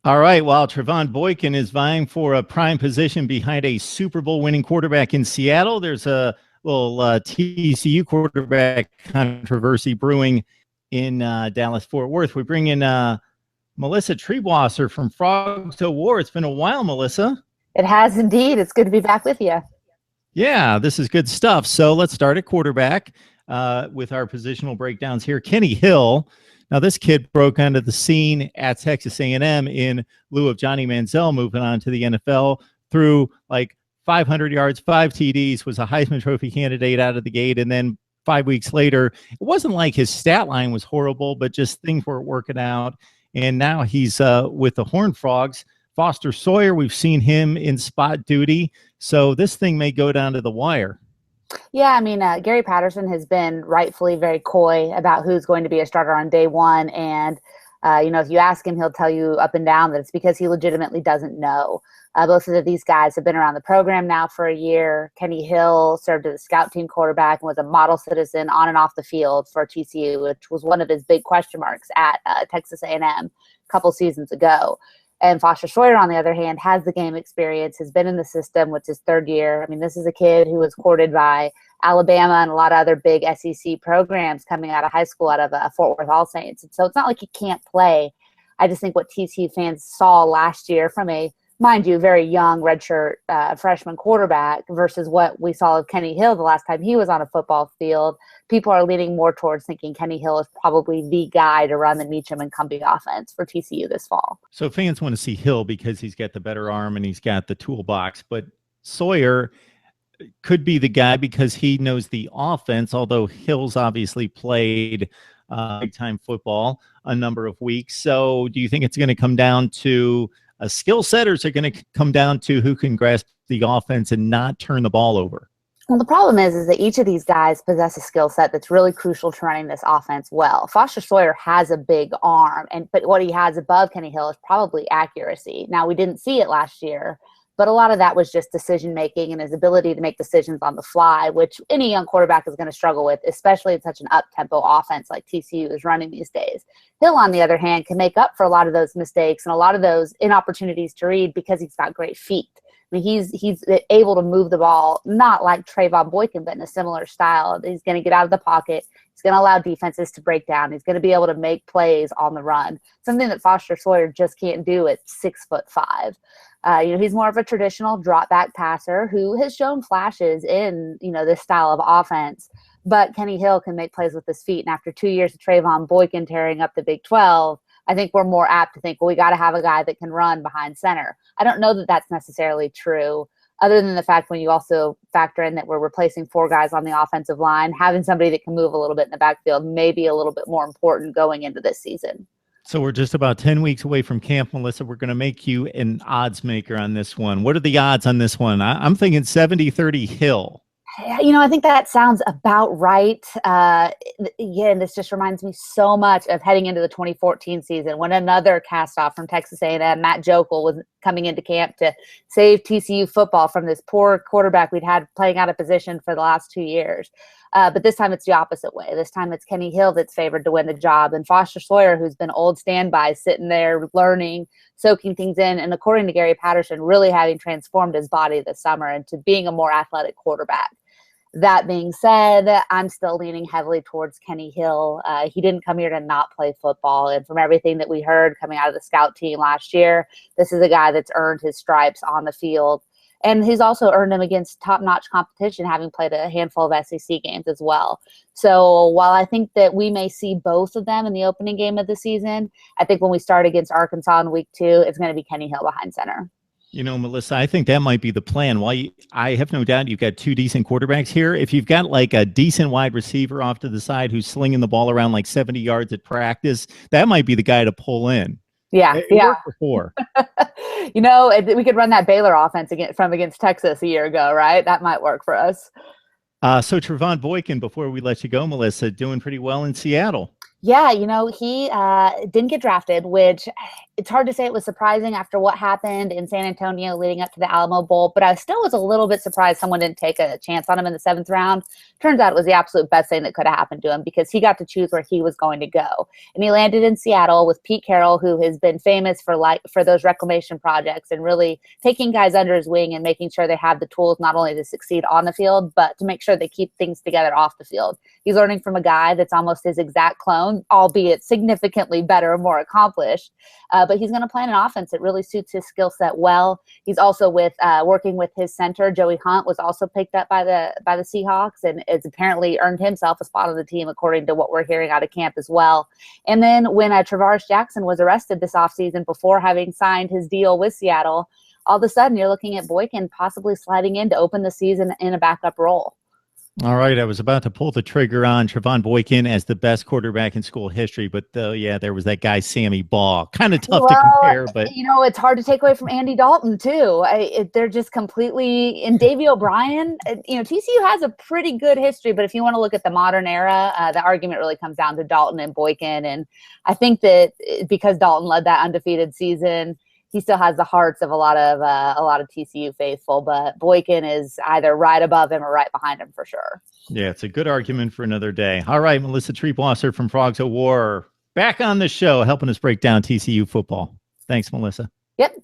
All right. While Trevone Boykin is vying for a prime position behind a Super Bowl winning quarterback in Seattle, there's a little TCU quarterback controversy brewing in Dallas-Fort Worth. We bring in Melissa Triebwasser from Frogs to War. It's been a while, Melissa. It has indeed. It's good to be back with you. Yeah, this is good stuff. So let's start at quarterback with our positional breakdowns here. Kenny Hill. Now, this kid broke onto the scene at Texas A&M in lieu of Johnny Manziel moving on to the NFL, threw like 500 yards, 5 TDs, was a Heisman Trophy candidate out of the gate. And then 5 weeks later, it wasn't like his stat line was horrible, but just things weren't working out. And now he's with the Horned Frogs. Foster Sawyer, we've seen him in spot duty. So this thing may go down to the wire. Yeah, I mean, Gary Patterson has been rightfully very coy about who's going to be a starter on day one. And, if you ask him, he'll tell you up and down that it's because he legitimately doesn't know. Both of these guys have been around the program now for a year. Kenny Hill served as a scout team quarterback and was a model citizen on and off the field for TCU, which was one of his big question marks at Texas A&M a couple seasons ago. And Foster Sawyer, on the other hand, has the game experience, has been in the system, which is third year. I mean, this is a kid who was courted by Alabama and a lot of other big SEC programs coming out of high school, out of Fort Worth All Saints. And so it's not like he can't play. I just think what TCU fans saw last year from a, mind you, very young redshirt freshman quarterback versus what we saw of Kenny Hill the last time he was on a football field, people are leaning more towards thinking Kenny Hill is probably the guy to run the Meacham and Cumbie offense for TCU this fall. So fans want to see Hill because he's got the better arm and he's got the toolbox, but Sawyer could be the guy because he knows the offense, although Hill's obviously played big-time football a number of weeks. So do you think it's going to come down to a skill set, or is it going to come down to who can grasp the offense and not turn the ball over? Well, the problem is that each of these guys possess a skill set that's really crucial to running this offense well. Foster Sawyer has a big arm, but what he has above Kenny Hill is probably accuracy. Now, we didn't see it last year, but a lot of that was just decision-making and his ability to make decisions on the fly, which any young quarterback is going to struggle with, especially in such an up-tempo offense like TCU is running these days. Hill, on the other hand, can make up for a lot of those mistakes and a lot of those inopportunities to read because he's got great feet. I mean, he's able to move the ball, not like Trevone Boykin, but in a similar style. He's going to get out of the pocket. He's going to allow defenses to break down. He's going to be able to make plays on the run, something that Foster Sawyer just can't do at 6'5". He's more of a traditional drop back passer who has shown flashes in, this style of offense. But Kenny Hill can make plays with his feet. And after 2 years of Trevone Boykin tearing up the Big 12, I think we're more apt to think, well, we got to have a guy that can run behind center. I don't know that that's necessarily true, other than the fact when you also factor in that we're replacing 4 guys on the offensive line, having somebody that can move a little bit in the backfield may be a little bit more important going into this season. So we're just about 10 weeks away from camp, Melissa. We're going to make you an odds maker on this one. What are the odds on this one? I'm thinking 70-30 Hill. I think that sounds about right. Again, this just reminds me so much of heading into the 2014 season when another cast-off from Texas A&M, Matt Jokel, was coming into camp to save TCU football from this poor quarterback we'd had playing out of position for the last 2 years. But this time it's the opposite way. This time it's Kenny Hill that's favored to win the job, and Foster Sawyer, who's been old standby, sitting there learning, soaking things in, and according to Gary Patterson, really having transformed his body this summer into being a more athletic quarterback. That being said, I'm still leaning heavily towards Kenny Hill. He didn't come here to not play football. And from everything that we heard coming out of the scout team last year, this is a guy that's earned his stripes on the field. And he's also earned them against top-notch competition, having played a handful of SEC games as well. So while I think that we may see both of them in the opening game of the season, I think when we start against Arkansas in week 2, it's going to be Kenny Hill behind center. Melissa, I think that might be the plan. I have no doubt you've got 2 decent quarterbacks here. If you've got like a decent wide receiver off to the side who's slinging the ball around like 70 yards at practice, that might be the guy to pull in. Yeah, it worked before. We could run that Baylor offense against Texas a year ago, right? That might work for us. So Trevone Boykin, before we let you go, Melissa, doing pretty well in Seattle. Yeah, he didn't get drafted, which it's hard to say it was surprising after what happened in San Antonio leading up to the Alamo Bowl, but I still was a little bit surprised someone didn't take a chance on him in the 7th round. Turns out it was the absolute best thing that could have happened to him because he got to choose where he was going to go. And he landed in Seattle with Pete Carroll, who has been famous for those reclamation projects and really taking guys under his wing and making sure they have the tools not only to succeed on the field, but to make sure they keep things together off the field. He's learning from a guy that's almost his exact clone, albeit significantly better and more accomplished. But he's going to play in an offense that really suits his skill set well. He's also working with his center. Joey Hunt was also picked up by the Seahawks and has apparently earned himself a spot on the team, according to what we're hearing out of camp as well. And then when Travaris Jackson was arrested this offseason before having signed his deal with Seattle, all of a sudden you're looking at Boykin possibly sliding in to open the season in a backup role. All right, I was about to pull the trigger on Trevone Boykin as the best quarterback in school history, but there was that guy Sammy Baugh. Kind of tough to compare, but it's hard to take away from Andy Dalton too. They're just completely. And Davey O'Brien, TCU has a pretty good history, but if you want to look at the modern era, the argument really comes down to Dalton and Boykin, and I think that because Dalton led that undefeated season, he still has the hearts of a lot of TCU faithful, but Boykin is either right above him or right behind him for sure. Yeah, it's a good argument for another day. All right, Melissa Triebwasser from Frogs of War back on the show, helping us break down TCU football. Thanks, Melissa. Yep.